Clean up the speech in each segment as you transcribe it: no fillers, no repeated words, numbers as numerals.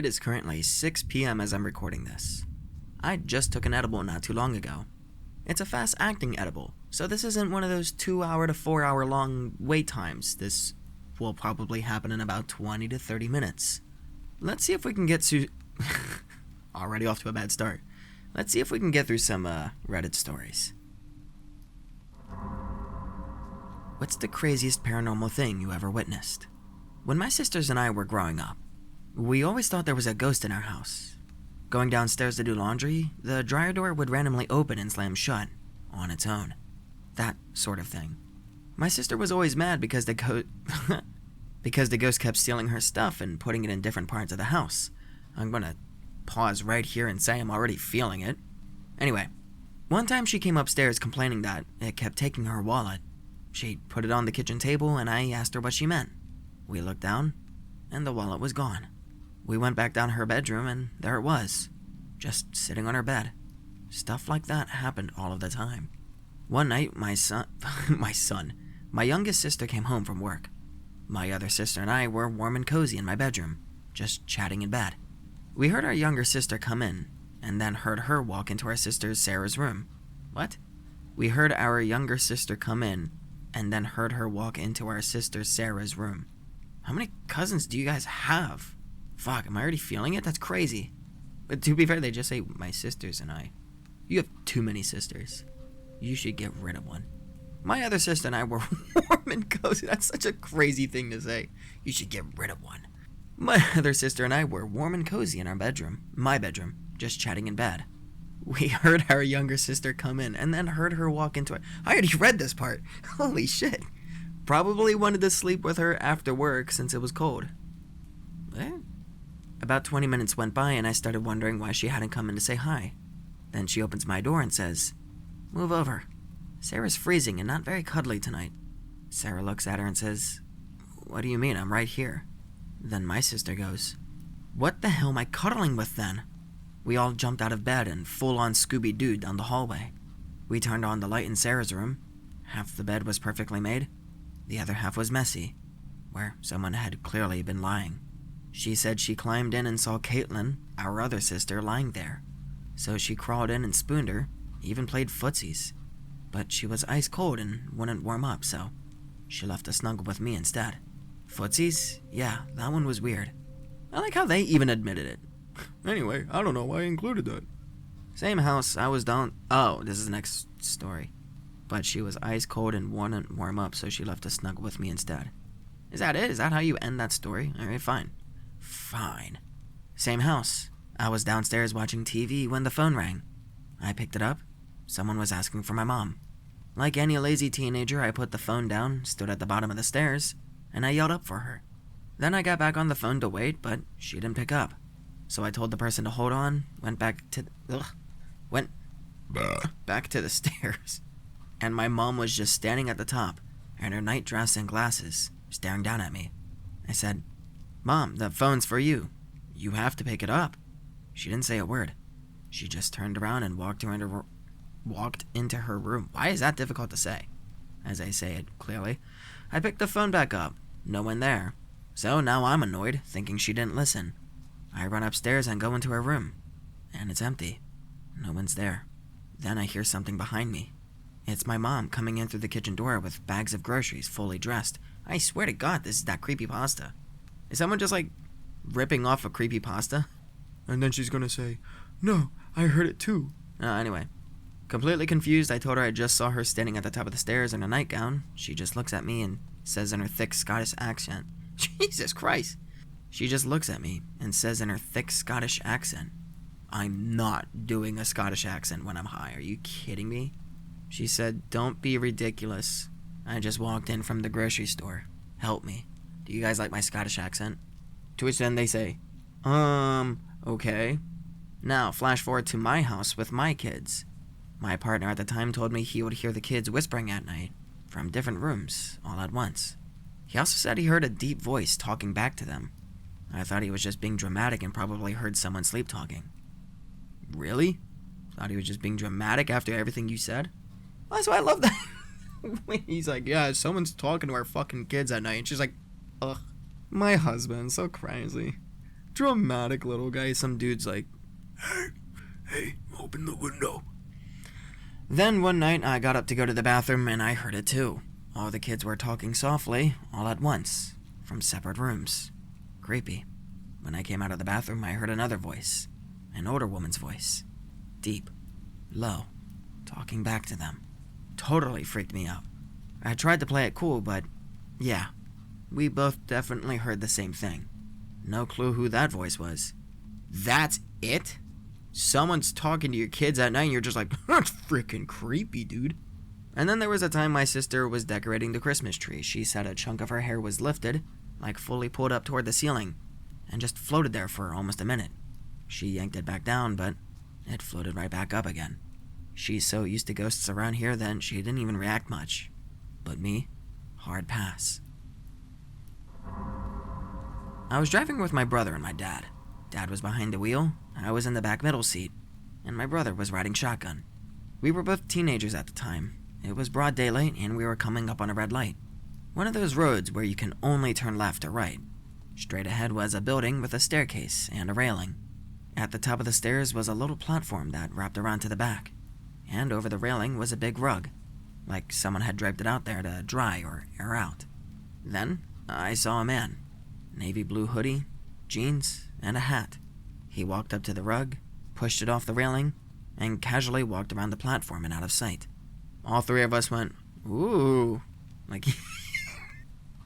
It is currently 6 p.m. as I'm recording this. I just took an edible not too long ago. It's a fast-acting edible, so this isn't one of those 2-hour to 4-hour long wait times. This will probably happen in about 20 to 30 minutes. Let's see if we can get to... Already off to a bad start. Let's see if we can get through some Reddit stories. What's the craziest paranormal thing you ever witnessed? When my sisters and I were growing up, we always thought there was a ghost in our house. Going downstairs to do laundry, the dryer door would randomly open and slam shut, on its own. That sort of thing. My sister was always mad because the ghost kept stealing her stuff and putting it in different parts of the house. I'm gonna pause right here and say I'm already feeling it. Anyway, one time she came upstairs complaining that it kept taking her wallet. She put it on the kitchen table and I asked her what she meant. We looked down, and the wallet was gone. We went back down her bedroom, and there it was, just sitting on her bed. Stuff like that happened all of the time. One night, my youngest sister came home from work. My other sister and I were warm and cozy in my bedroom, just chatting in bed. We heard our younger sister come in, and then heard her walk into our sister Sarah's room. What? We heard our younger sister come in, and then heard her walk into our sister Sarah's room. How many cousins do you guys have? Fuck, am I already feeling it? That's crazy. But to be fair, they just say my sisters and I. You have too many sisters. You should get rid of one. My other sister and I were warm and cozy. That's such a crazy thing to say. You should get rid of one. My other sister and I were warm and cozy in our bedroom, my bedroom, just chatting in bed. We heard our younger sister come in and then heard her walk into it. I already read this part. Holy shit. Probably wanted to sleep with her after work since it was cold. About 20 minutes went by and I started wondering why she hadn't come in to say hi. Then she opens my door and says, "Move over. Sarah's freezing and not very cuddly tonight." Sarah looks at her and says, "What do you mean? I'm right here." Then my sister goes, "What the hell am I cuddling with then?" We all jumped out of bed and full-on Scooby-Doo down the hallway. We turned on the light in Sarah's room. Half the bed was perfectly made. The other half was messy, where someone had clearly been lying. She said she climbed in and saw Caitlin, our other sister, lying there. So she crawled in and spooned her, even played footsies. But she was ice cold and wouldn't warm up, so she left to snuggle with me instead. Footsies? Yeah, that one was weird. I like how they even admitted it. Anyway, I don't know why I included that. Same house, I was down... Oh, this is the next story. But she was ice cold and wouldn't warm up, so she left to snuggle with me instead. Is that it? Is that how you end that story? Alright, fine. Fine. Same house. I was downstairs watching TV when the phone rang. I picked it up. Someone was asking for my mom. Like any lazy teenager, I put the phone down, stood at the bottom of the stairs, and I yelled up for her. Then I got back on the phone to wait, but she didn't pick up. So I told the person to hold on, went back to the stairs. And my mom was just standing at the top, in her night dress and glasses, staring down at me. I said, "Mom, the phone's for you. You have to pick it up." She didn't say a word. She just turned around and walked into her room. Why is that difficult to say? As I say it clearly. I picked the phone back up. No one there. So now I'm annoyed, thinking she didn't listen. I run upstairs and go into her room. And it's empty. No one's there. Then I hear something behind me. It's my mom coming in through the kitchen door with bags of groceries, fully dressed. I swear to God, this is that creepypasta. Is someone just, ripping off a creepypasta? And then she's gonna say, "No, I heard it too." Anyway. Completely confused, I told her I just saw her standing at the top of the stairs in a nightgown. She just looks at me and says in her thick Scottish accent, Jesus Christ! She just looks at me and says in her thick Scottish accent, I'm not doing a Scottish accent when I'm high. Are you kidding me? She said, "Don't be ridiculous. I just walked in from the grocery store. Help me. Do you guys like my Scottish accent?" To which then they say, okay. Now, flash forward to my house with my kids. My partner at the time told me he would hear the kids whispering at night from different rooms all at once. He also said he heard a deep voice talking back to them. I thought he was just being dramatic and probably heard someone sleep talking. Really? Thought he was just being dramatic after everything you said? Well, that's why I love that. He's like, yeah, someone's talking to our fucking kids at night. And she's like, ugh, my husband, so crazy. dramatic little guy. Some dude's like, hey, open the window. Then one night I got up to go to the bathroom and I heard it too. All the kids were talking softly, all at once, from separate rooms. Creepy. When I came out of the bathroom, I heard another voice. An older woman's voice. Deep. Low. Talking back to them. Totally freaked me out. I tried to play it cool, but yeah. We both definitely heard the same thing. No clue who that voice was. That's it? Someone's talking to your kids at night and you're just like, that's freaking creepy, dude. And then there was a time my sister was decorating the Christmas tree. She said a chunk of her hair was lifted, like fully pulled up toward the ceiling, and just floated there for almost a minute. She yanked it back down, but it floated right back up again. She's so used to ghosts around here that she didn't even react much. But me, hard pass. I was driving with my brother and my dad. Dad was behind the wheel, I was in the back middle seat, and my brother was riding shotgun. We were both teenagers at the time. It was broad daylight and we were coming up on a red light. One of those roads where you can only turn left or right. Straight ahead was a building with a staircase and a railing. At the top of the stairs was a little platform that wrapped around to the back. And over the railing was a big rug, like someone had draped it out there to dry or air out. Then I saw a man. Navy blue hoodie, jeans, and a hat. He walked up to the rug, pushed it off the railing, and casually walked around the platform and out of sight. All three of us went, ooh, like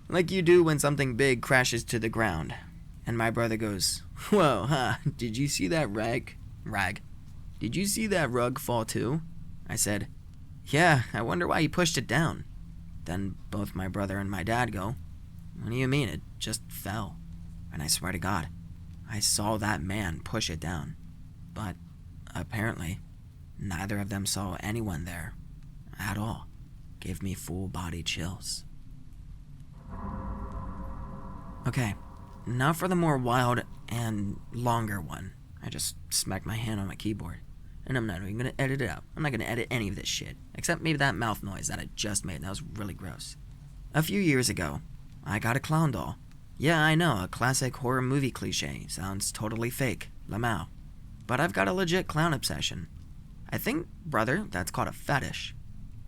like you do when something big crashes to the ground. And my brother goes, whoa, did you see that rag? Did you see that rug fall too? I said, yeah, I wonder why he pushed it down. Then both my brother and my dad go, what do you mean? It just fell. And I swear to God, I saw that man push it down. But apparently, neither of them saw anyone there at all. Gave me full body chills. Okay, now for the more wild and longer one. I just smacked my hand on my keyboard. And I'm not even gonna edit it out. I'm not gonna edit any of this shit. Except maybe that mouth noise that I just made. That was really gross. A few years ago, I got a clown doll. Yeah, I know, a classic horror movie cliche. Sounds totally fake. Lamau. But I've got a legit clown obsession. I think, brother, that's called a fetish.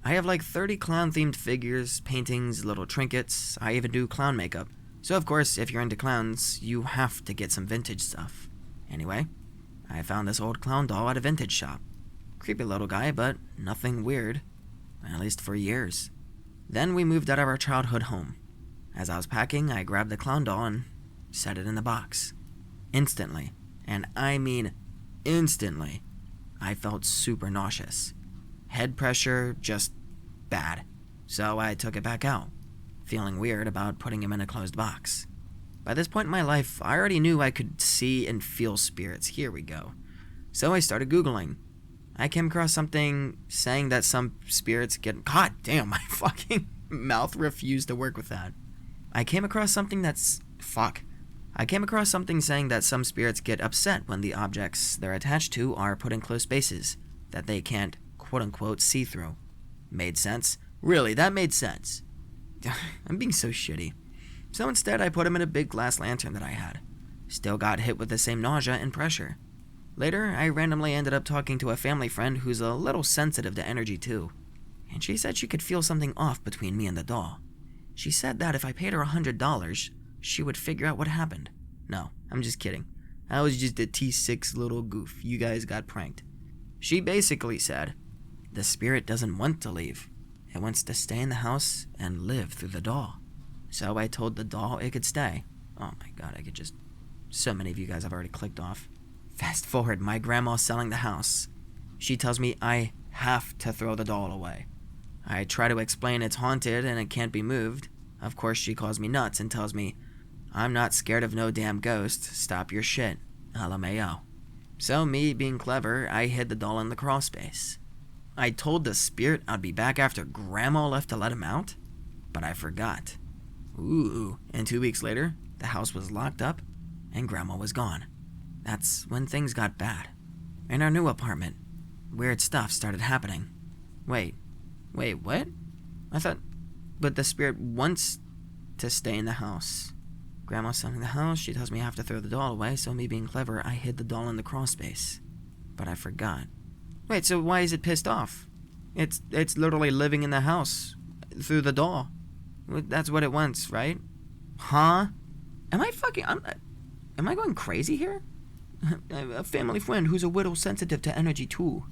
I have like 30 clown-themed figures, paintings, little trinkets. I even do clown makeup. So of course, if you're into clowns, you have to get some vintage stuff. Anyway, I found this old clown doll at a vintage shop. Creepy little guy, but nothing weird. At least for years. Then we moved out of our childhood home. As I was packing, I grabbed the clown doll and set it in the box. Instantly, and I mean instantly, I felt super nauseous. Head pressure, just bad. So I took it back out, feeling weird about putting him in a closed box. By this point in my life, I already knew I could see and feel spirits. Here we go. So I started Googling. I came across something saying that some spirits get... God damn, my fucking mouth refused to work with that. I came across something saying that some spirits get upset when the objects they're attached to are put in close spaces that they can't, quote-unquote, see through. Made sense? Really, that made sense. I'm being so shitty. So instead, I put him in a big glass lantern that I had. Still got hit with the same nausea and pressure. Later, I randomly ended up talking to a family friend who's a little sensitive to energy too. And she said she could feel something off between me and the doll. She said that if I paid her $100, she would figure out what happened. No, I'm just kidding. I was just a T6 little goof. You guys got pranked. She basically said, the spirit doesn't want to leave. It wants to stay in the house and live through the doll. So I told the doll it could stay. Oh my God, I could just... So many of you guys have already clicked off. Fast forward, my grandma's selling the house. She tells me I have to throw the doll away. I try to explain it's haunted and it can't be moved. Of course, she calls me nuts and tells me, I'm not scared of no damn ghost. Stop your shit. LMAO. So me being clever, I hid the doll in the crawl space. I told the spirit I'd be back after Grandma left to let him out, but I forgot. Ooh, and 2 weeks later, the house was locked up and Grandma was gone. That's when things got bad. In our new apartment, weird stuff started happening. Wait, what? But the spirit wants to stay in the house. Grandma's selling the house. She tells me I have to throw the doll away, so me being clever, I hid the doll in the crawl space. But I forgot. Wait, so why is it pissed off? It's literally living in the house through the doll. That's what it wants, right? Huh? Am I going crazy here? A family friend who's a little sensitive to energy too.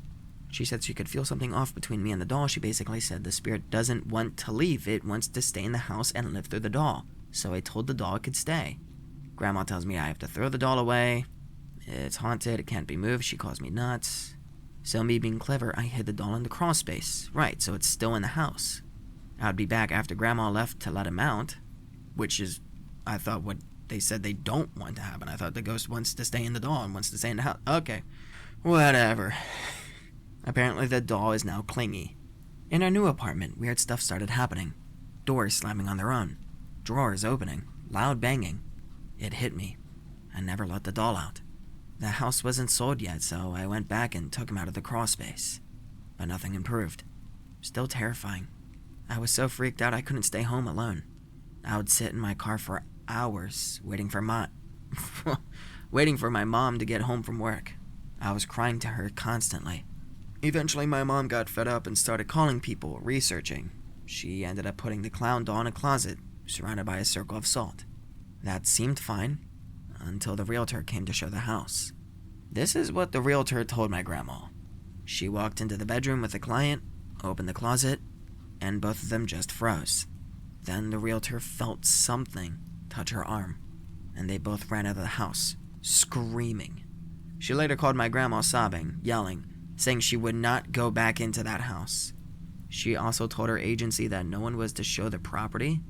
She said she could feel something off between me and the doll. She basically said the spirit doesn't want to leave. It wants to stay in the house and live through the doll. So I told the doll it could stay. Grandma tells me I have to throw the doll away. It's haunted. It can't be moved. She calls me nuts. So me being clever, I hid the doll in the crawl space. Right, so it's still in the house. I'd be back after Grandma left to let him out, which is, I thought, what they said they don't want to happen. I thought the ghost wants to stay in the doll and wants to stay in the house. Okay, whatever. Apparently the doll is now clingy. In our new apartment, weird stuff started happening. Doors slamming on their own. Drawers opening. Loud banging. It hit me. I never let the doll out. The house wasn't sold yet, so I went back and took him out of the crawl space. But nothing improved. Still terrifying. I was so freaked out I couldn't stay home alone. I would sit in my car for hours, waiting for my mom to get home from work. I was crying to her constantly. Eventually my mom got fed up and started calling people, researching. She ended up putting the clown doll in a closet, surrounded by a circle of salt. That seemed fine, until the realtor came to show the house. This is what the realtor told my grandma. She walked into the bedroom with the client, opened the closet, and both of them just froze. Then the realtor felt something touch her arm, and they both ran out of the house, screaming. She later called my grandma sobbing, yelling, saying she would not go back into that house. She also told her agency that no one was to show the property.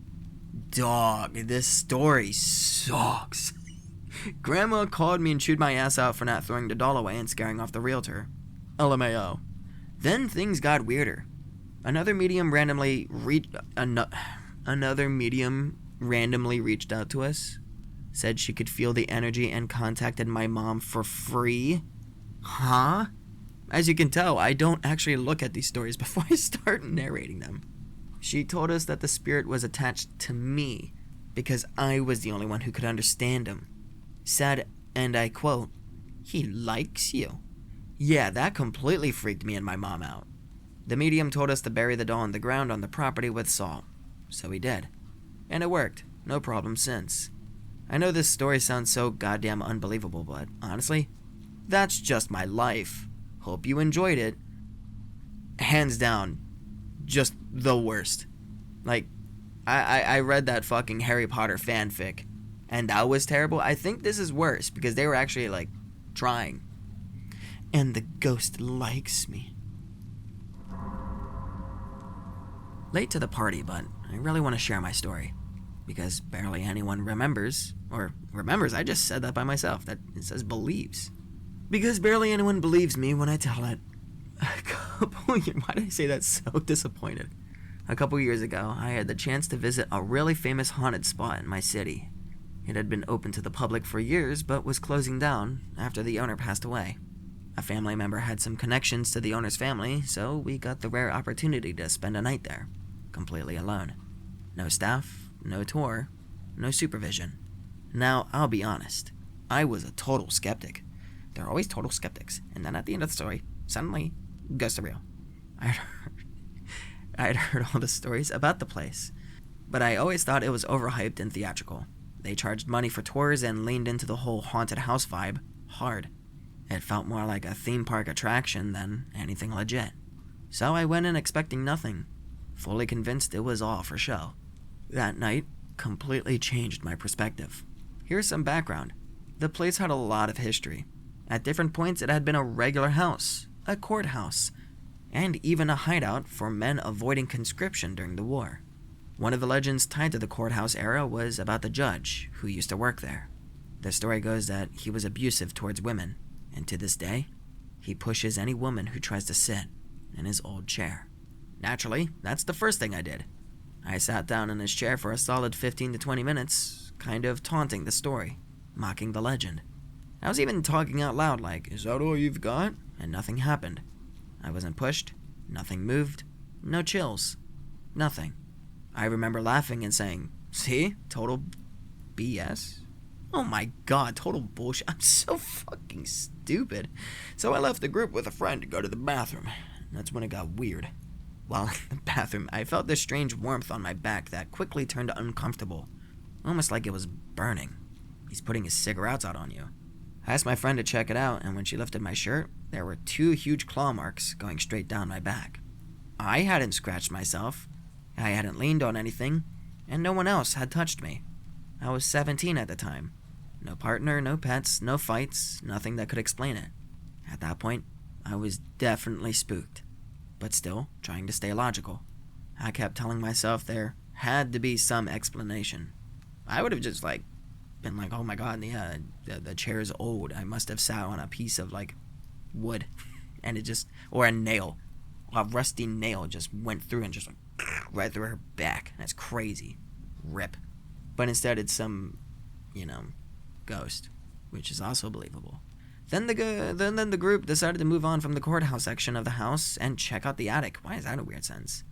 Dog, this story sucks. Grandma called me and chewed my ass out for not throwing the doll away and scaring off the realtor. LMAO. Then things got weirder. Another medium randomly reached out to us, said she could feel the energy and contacted my mom for free. Huh? As you can tell, I don't actually look at these stories before I start narrating them. She told us that the spirit was attached to me because I was the only one who could understand him. Said, and I quote, "He likes you." Yeah, that completely freaked me and my mom out. The medium told us to bury the doll in the ground on the property with salt. So we did. And it worked. No problem since. I know this story sounds so goddamn unbelievable, but honestly, that's just my life. Hope you enjoyed it. Hands down, just the worst. Like, I read that fucking Harry Potter fanfic, and that was terrible. I think this is worse, because they were actually, like, trying. And the ghost likes me. Late to the party, but I really want to share my story. Because barely anyone remembers, I just said that by myself, that it says believes. Because barely anyone believes me when I tell it. Why did I say that so disappointed? A couple years ago, I had the chance to visit a really famous haunted spot in my city. It had been open to the public for years, but was closing down after the owner passed away. A family member had some connections to the owner's family, so we got the rare opportunity to spend a night there, completely alone. No staff, no tour, no supervision. Now, I'll be honest, I was a total skeptic. There are always total skeptics, and then at the end of the story, suddenly, ghosts are real. I'd heard all the stories about the place, but I always thought it was overhyped and theatrical. They charged money for tours and leaned into the whole haunted house vibe hard. It felt more like a theme park attraction than anything legit. So I went in expecting nothing, fully convinced it was all for show. That night completely changed my perspective. Here's some background. The place had a lot of history. At different points, it had been a regular house, a courthouse, and even a hideout for men avoiding conscription during the war. One of the legends tied to the courthouse era was about the judge who used to work there. The story goes that he was abusive towards women, and to this day, he pushes any woman who tries to sit in his old chair. Naturally, that's the first thing I did. I sat down in his chair for a solid 15 to 20 minutes, kind of taunting the story, mocking the legend. I was even talking out loud like, "Is that all you've got?" And nothing happened. I wasn't pushed, nothing moved, no chills, nothing. I remember laughing and saying, "See? Total BS? Oh my god, total bullshit. I'm so fucking stupid. So I left the group with a friend to go to the bathroom. That's when it got weird. While in the bathroom, I felt this strange warmth on my back that quickly turned uncomfortable. Almost like it was burning. He's putting his cigarettes out on you. I asked my friend to check it out, and when she lifted my shirt, there were 2 huge claw marks going straight down my back. I hadn't scratched myself. I hadn't leaned on anything, and no one else had touched me. I was 17 at the time. No partner, no pets, no fights, nothing that could explain it. At that point, I was definitely spooked, but still trying to stay logical. I kept telling myself there had to be some explanation. I would have just been like, oh my god, the chair's old. I must have sat on a piece of wood, and it just, or a nail, a rusty nail just went through and just right through her back. That's crazy. Rip. But instead it's some, ghost, which is also believable. Then the group decided to move on from the courthouse section of the house and check out the attic. Why is that a weird sentence?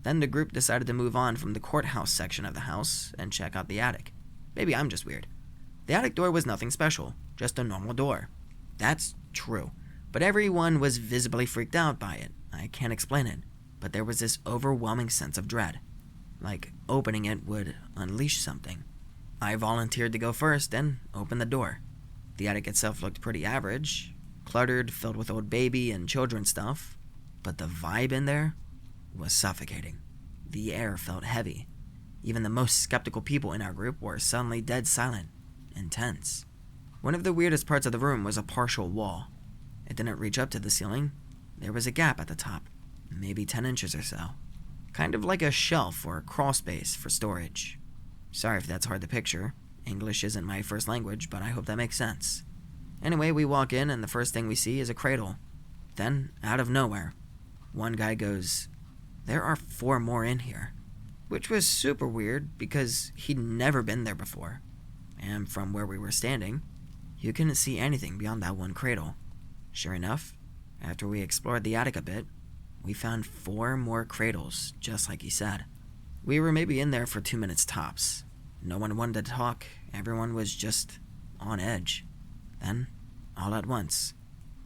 Then the group decided to move on from the courthouse section of the house and check out the attic. Maybe I'm just weird. The attic door was nothing special, just a normal door. That's true, but everyone was visibly freaked out by it. I can't explain it, but there was this overwhelming sense of dread. Like opening it would unleash something. I volunteered to go first and open the door. The attic itself looked pretty average, cluttered, filled with old baby and children stuff, but the vibe in there was suffocating. The air felt heavy. Even the most skeptical people in our group were suddenly dead silent and tense. One of the weirdest parts of the room was a partial wall. It didn't reach up to the ceiling. There was a gap at the top, maybe 10 inches or so. Kind of like a shelf or a crawl space for storage. Sorry if that's hard to picture. English isn't my first language, but I hope that makes sense. Anyway, we walk in and the first thing we see is a cradle. Then, out of nowhere, one guy goes, "There are 4 more in here." Which was super weird because he'd never been there before. And from where we were standing, you couldn't see anything beyond that one cradle. Sure enough, after we explored the attic a bit, we found 4 more cradles, just like he said. We were maybe in there for 2 minutes tops. No one wanted to talk. Everyone was just on edge. Then, all at once,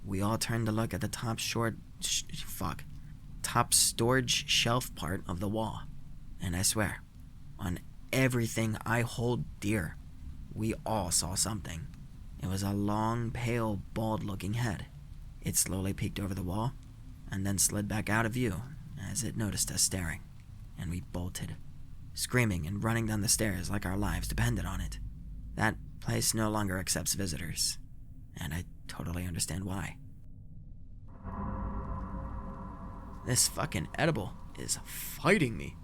we all turned to look at the top storage shelf part of the wall. And I swear, on everything I hold dear, we all saw something. It was a long, pale, bald-looking head. It slowly peeked over the wall, and then slid back out of view as it noticed us staring. And we bolted, screaming and running down the stairs like our lives depended on it. That place no longer accepts visitors, and I totally understand why. This fucking edible is fighting me.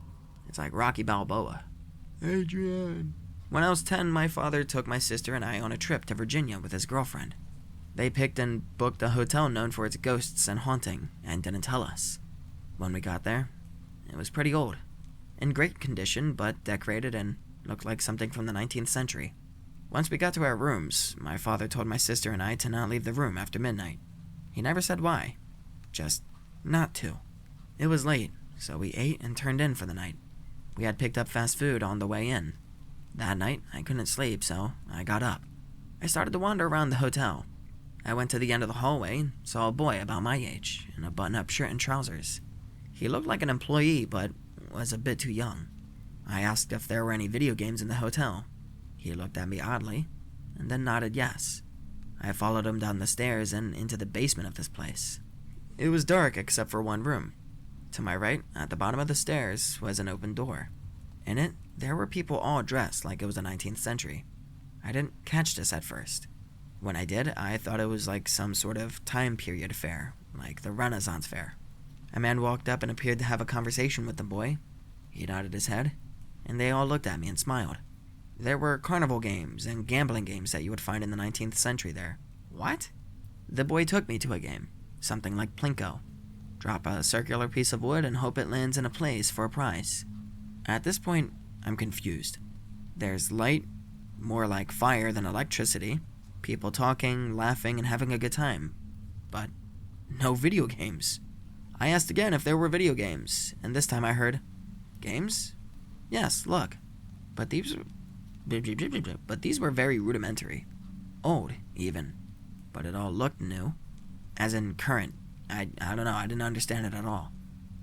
It's like Rocky Balboa. Adrian. When I was 10, my father took my sister and I on a trip to Virginia with his girlfriend. They picked and booked a hotel known for its ghosts and haunting, and didn't tell us. When we got there, it was pretty old. In great condition, but decorated and looked like something from the 19th century. Once we got to our rooms, my father told my sister and I to not leave the room after midnight. He never said why, just not to. It was late, so we ate and turned in for the night. We had picked up fast food on the way in. That night, I couldn't sleep, so I got up. I started to wander around the hotel. I went to the end of the hallway and saw a boy about my age in a button-up shirt and trousers. He looked like an employee, but was a bit too young. I asked if there were any video games in the hotel. He looked at me oddly, and then nodded yes. I followed him down the stairs and into the basement of this place. It was dark except for one room. To my right, at the bottom of the stairs, was an open door. In it, there were people all dressed like it was the 19th century. I didn't catch this at first. When I did, I thought it was like some sort of time period fair, like the Renaissance fair. A man walked up and appeared to have a conversation with the boy. He nodded his head, and they all looked at me and smiled. There were carnival games and gambling games that you would find in the 19th century there. What? The boy took me to a game, something like Plinko. Drop a circular piece of wood and hope it lands in a place for a prize. At this point, I'm confused. There's light, more like fire than electricity, people talking, laughing, and having a good time. But no video games. I asked again if there were video games, and this time I heard, "Games? Yes, look. But these but these were very rudimentary. Old, even. But it all looked new. As in current. I don't know, I didn't understand it at all.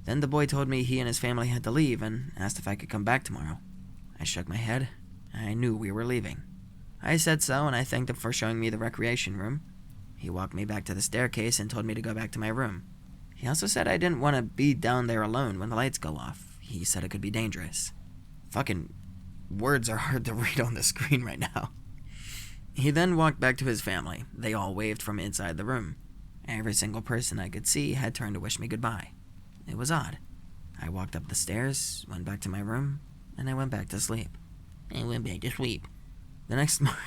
Then the boy told me he and his family had to leave and asked if I could come back tomorrow. I shook my head. I knew we were leaving. I said so, and I thanked him for showing me the recreation room. He walked me back to the staircase and told me to go back to my room. He also said I didn't want to be down there alone when the lights go off. He said it could be dangerous. Fucking words are hard to read on the screen right now. He then walked back to his family. They all waved from inside the room. Every single person I could see had turned to wish me goodbye. It was odd. I walked up the stairs, went back to my room, and I went back to sleep. The next morning,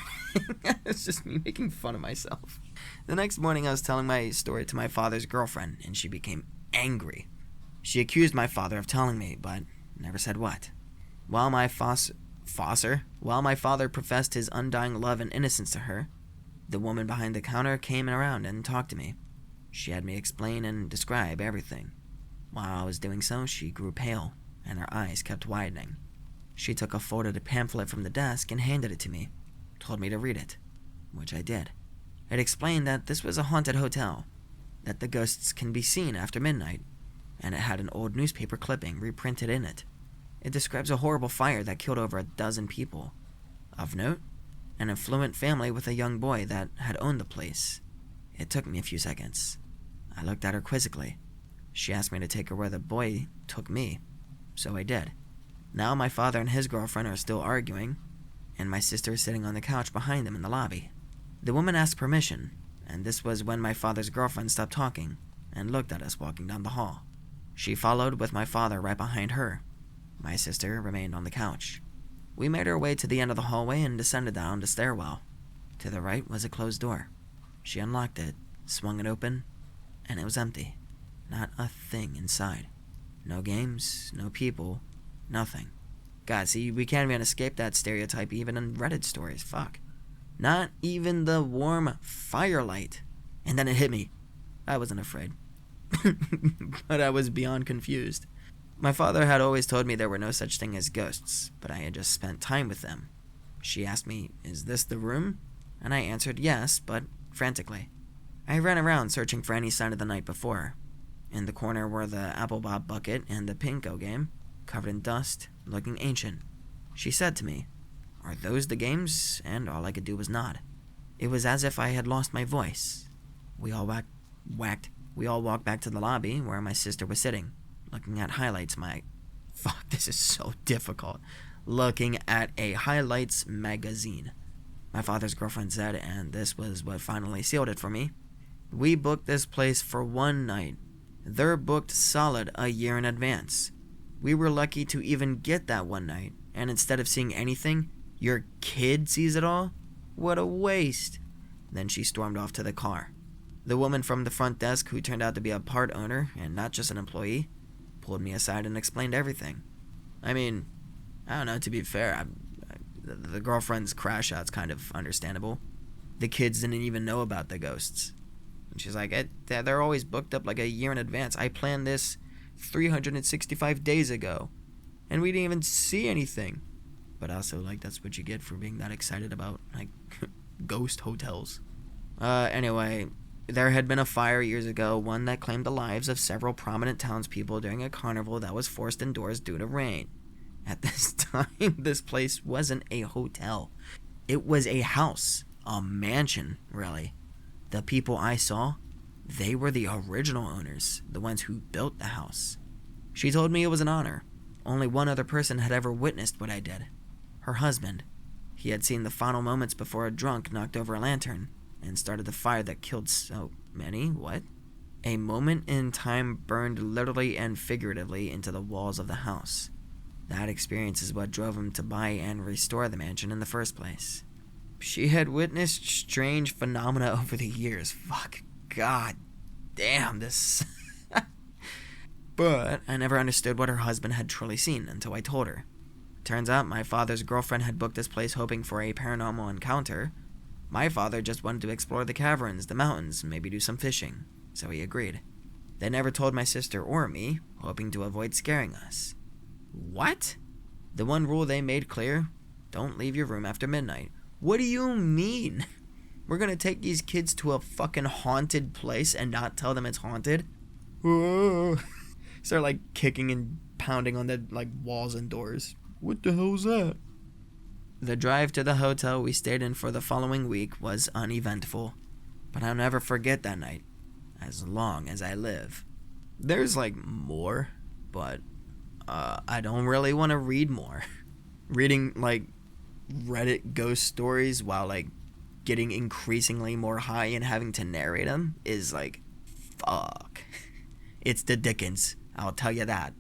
it's just me making fun of myself. The next morning, I was telling my story to my father's girlfriend, and she became angry. She accused my father of telling me, but never said what. While my father professed his undying love and innocence to her, the woman behind the counter came around and talked to me. She had me explain and describe everything. While I was doing so, she grew pale, and her eyes kept widening. She took a folded pamphlet from the desk and handed it to me, told me to read it, which I did. It explained that this was a haunted hotel, that the ghosts can be seen after midnight, and it had an old newspaper clipping reprinted in it. It describes a horrible fire that killed over 12 people. Of note, an affluent family with a young boy that had owned the place. It took me a few seconds. I looked at her quizzically. She asked me to take her where the boy took me, so I did. Now my father and his girlfriend are still arguing, and my sister is sitting on the couch behind them in the lobby. The woman asked permission, and this was when my father's girlfriend stopped talking and looked at us walking down the hall. She followed with my father right behind her. My sister remained on the couch. We made our way to the end of the hallway and descended down the stairwell. To the right was a closed door. She unlocked it, swung it open, and it was empty. Not a thing inside. No games, no people, nothing. God, see, we can't even escape that stereotype even in Reddit stories, fuck. Not even the warm firelight. And then it hit me. I wasn't afraid. But I was beyond confused. My father had always told me there were no such thing as ghosts, but I had just spent time with them. She asked me, "Is this the room?" And I answered yes, but frantically. I ran around searching for any sign of the night before. In the corner were the apple bob bucket and the pinko game, covered in dust, looking ancient. She said to me, "Are those the games?" And all I could do was nod. It was as if I had lost my voice. We all walked back to the lobby where my sister was sitting, looking at highlights Fuck, this is so difficult. Looking at a highlights magazine. My father's girlfriend said, and this was what finally sealed it for me, "We booked this place for one night. They're booked solid a year in advance. We were lucky to even get that one night, and instead of seeing anything, your kid sees it all? What a waste." Then she stormed off to the car. The woman from the front desk, who turned out to be a part owner and not just an employee, pulled me aside and explained everything. I mean, I don't know, to be fair, the girlfriend's crash out's kind of understandable. The kids didn't even know about the ghosts. And she's like, they're always booked up like a year in advance. I planned this 365 days ago, and we didn't even see anything. But also, like, that's what you get for being that excited about, like, ghost hotels. Anyway, there had been a fire years ago, one that claimed the lives of several prominent townspeople during a carnival that was forced indoors due to rain. At this time, this place wasn't a hotel. It was a house, a mansion, really. The people I saw, they were the original owners, the ones who built the house. She told me it was an honor. Only one other person had ever witnessed what I did. Her husband. He had seen the final moments before a drunk knocked over a lantern and started the fire that killed so many. What? A moment in time burned literally and figuratively into the walls of the house. That experience is what drove him to buy and restore the mansion in the first place. She had witnessed strange phenomena over the years. Fuck. God damn this. But I never understood what her husband had truly seen until I told her. Turns out my father's girlfriend had booked this place hoping for a paranormal encounter. My father just wanted to explore the caverns, the mountains, maybe do some fishing, so he agreed. They never told my sister or me, hoping to avoid scaring us. What? The one rule they made clear, Don't leave your room after midnight. What do you mean? We're gonna take these kids to a fucking haunted place and not tell them it's haunted? Whoa. Start like kicking and pounding on the like walls and doors. What the hell's that? The drive to the hotel we stayed in for the following week was uneventful, but I'll never forget that night, as long as I live. There's like more, but I don't really want to read more. Reading like Reddit ghost stories while like getting increasingly more high and having to narrate them is like, fuck. It's the Dickens, I'll tell you that.